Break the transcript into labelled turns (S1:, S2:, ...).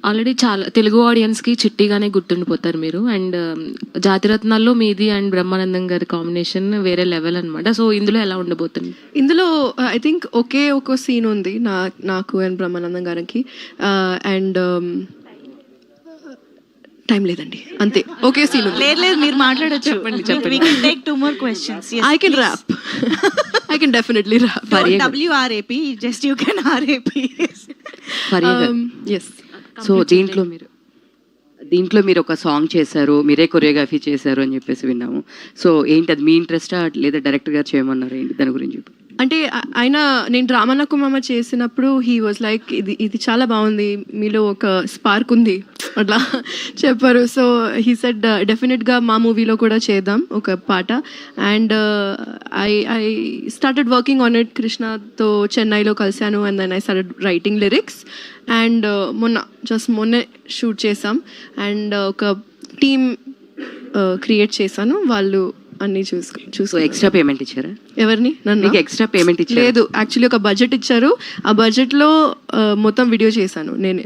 S1: Already చాలా తెలుగు ఆడియన్స్కి చిట్టిగానే గుర్తుండిపోతారు మీరు. అండ్ జాతిరత్నాల్లో మీది అండ్ బ్రహ్మానందం గారి కాంబినేషన్ వేరే లెవెల్ అనమాట. సో ఇందులో ఎలా ఉండబోతుంది?
S2: ఇందులో ఐ థింక్ ఒక సీన్ ఉంది నాకు అండ్ బ్రహ్మానందం గారికి. అండ్ టైం లేదండి, అంతే. ఒకే సీన్
S3: లేదు మీరు మాట్లాడొచ్చు.
S1: చెప్పండి.
S3: We can take 2 more questions. Yes,
S2: I can
S3: please.
S2: rap. I can definitely rap.
S3: Don't WRAP, just you can RAP.
S2: Yes.
S4: So దీంట్లో మీరు ఒక సాంగ్ చేశారు, మీరే కొరియోగ్రఫీ చేశారు అని చెప్పేసి విన్నాము. సో ఏంటి అది, మీ ఇంట్రెస్టా లేదా డైరెక్టర్ గారు చేయమన్నారు, ఏంటి దాని గురించి?
S2: అంటే ఆయన నేను డ్రామాలకు మామ చేసినప్పుడు హీ వాజ్ లైక్ ఇది చాలా బాగుంది, మీలో ఒక స్పార్క్ ఉంది అట్లా చెప్పారు. సో హీ సెడ్ డెఫినెట్గా మా మూవీలో కూడా చేద్దాం ఒక పాట. And I started working on it. కృష్ణతో చెన్నైలో కలిశాను and then I started writing lyrics. And మొన్నే షూట్ చేసాం అండ్ ఒక టీమ్ క్రియేట్ చేశాను. వాళ్ళు అన్నీ చూసుకో.
S4: ఎక్స్ట్రా పేమెంట్ ఇచ్చారా?
S2: ఎవరిని? నన్ను.
S4: ఎక్స్ట్రా పేమెంట్ ఇచ్చారు?
S2: లేదు, యాక్చువల్లీ ఒక బడ్జెట్ ఇచ్చారు. ఆ బడ్జెట్లో మొత్తం వీడియో చేశాను నేనే.